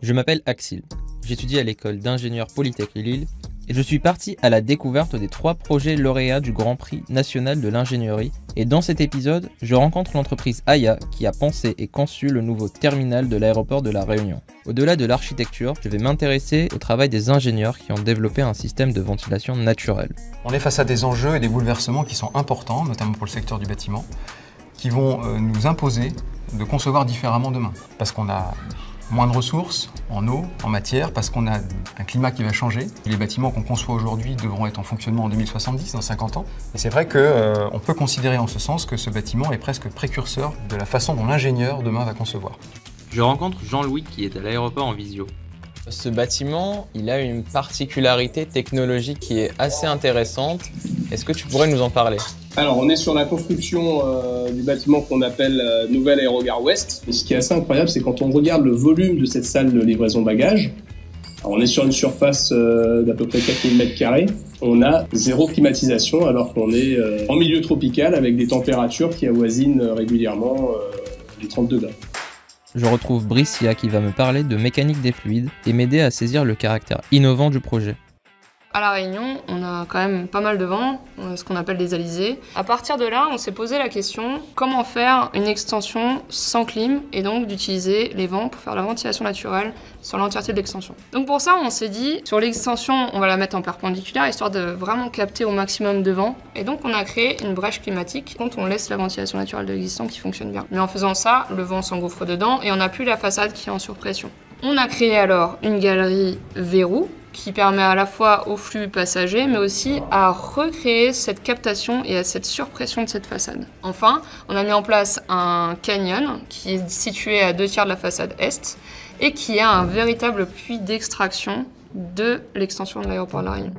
Je m'appelle Axil, j'étudie à l'école d'ingénieurs Polytech Lille et je suis parti à la découverte des 3 projets lauréats du Grand Prix national de l'ingénierie. Et dans cet épisode, je rencontre l'entreprise Aya qui a pensé et conçu le nouveau terminal de l'aéroport de La Réunion. Au-delà de l'architecture, je vais m'intéresser au travail des ingénieurs qui ont développé un système de ventilation naturelle. On est face à des enjeux et des bouleversements qui sont importants, notamment pour le secteur du bâtiment, qui vont nous imposer de concevoir différemment demain. Parce qu'on a moins de ressources en eau, en matière, parce qu'on a un climat qui va changer. Les bâtiments qu'on conçoit aujourd'hui devront être en fonctionnement en 2070, dans 50 ans. Et c'est vrai qu'on peut considérer en ce sens que ce bâtiment est presque précurseur de la façon dont l'ingénieur demain va concevoir. Je rencontre Jean-Louis qui est à l'aéroport en visio. Ce bâtiment, il a une particularité technologique qui est assez intéressante. Est-ce que tu pourrais nous en parler ? Alors, on est sur la construction du bâtiment qu'on appelle Nouvelle Aérogare Ouest. Et ce qui est assez incroyable, c'est quand on regarde le volume de cette salle de livraison bagages. Alors, on est sur une surface d'à peu près 4000 m². On a 0 climatisation alors qu'on est en milieu tropical avec des températures qui avoisinent régulièrement les 30 degrés. Je retrouve Bricia qui va me parler de mécanique des fluides et m'aider à saisir le caractère innovant du projet. À La Réunion, on a quand même pas mal de vent, ce qu'on appelle des alizés. À partir de là, on s'est posé la question comment faire une extension sans clim et donc d'utiliser les vents pour faire la ventilation naturelle sur l'entièreté de l'extension. Donc pour ça, on s'est dit, sur l'extension, on va la mettre en perpendiculaire histoire de vraiment capter au maximum de vent. Et donc on a créé une brèche climatique quand on laisse la ventilation naturelle de l'existant qui fonctionne bien. Mais en faisant ça, le vent s'engouffre dedans et on n'a plus la façade qui est en surpression. On a créé alors une galerie verrou qui permet à la fois au flux passager, mais aussi à recréer cette captation et à cette surpression de cette façade. Enfin, on a mis en place un canyon qui est situé à 2/3 de la façade est et qui a un véritable puits d'extraction de l'extension de l'aéroport de La Réunion.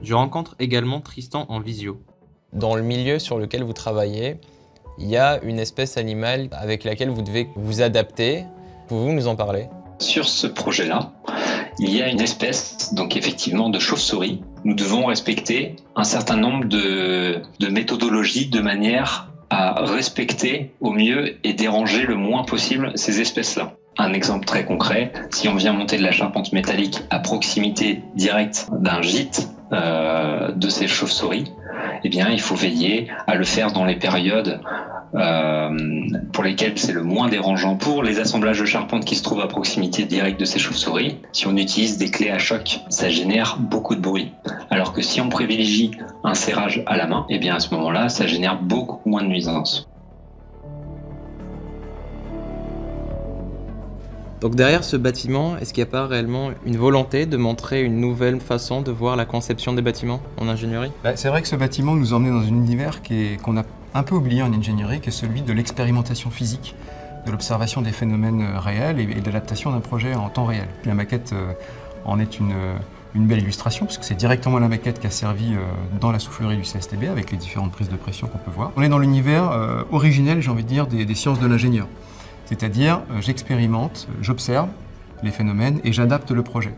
Je rencontre également Tristan en visio. Dans le milieu sur lequel vous travaillez, il y a une espèce animale avec laquelle vous devez vous adapter. Pouvez-vous nous en parler ? Sur ce projet-là, il y a une espèce, donc effectivement, de chauve-souris. Nous devons respecter un certain nombre de méthodologies de manière à respecter au mieux et déranger le moins possible ces espèces-là. Un exemple très concret, si on vient monter de la charpente métallique à proximité directe d'un gîte de ces chauves-souris, eh bien, il faut veiller à le faire dans les périodes pour lesquels c'est le moins dérangeant pour les assemblages de charpente qui se trouvent à proximité directe de ces chauves-souris. Si on utilise des clés à choc, ça génère beaucoup de bruit. Alors que si on privilégie un serrage à la main, eh bien à ce moment-là, ça génère beaucoup moins de nuisances. Donc derrière ce bâtiment, est-ce qu'il n'y a pas réellement une volonté de montrer une nouvelle façon de voir la conception des bâtiments en ingénierie ? C'est vrai que ce bâtiment nous emmenait dans un univers qu'on a un peu oublié en ingénierie, qui est celui de l'expérimentation physique, de l'observation des phénomènes réels et de l'adaptation d'un projet en temps réel. La maquette en est une belle illustration, parce que c'est directement la maquette qui a servi dans la soufflerie du CSTB, avec les différentes prises de pression qu'on peut voir. On est dans l'univers originel, j'ai envie de dire, des sciences de l'ingénieur. C'est-à-dire, j'expérimente, j'observe les phénomènes et j'adapte le projet.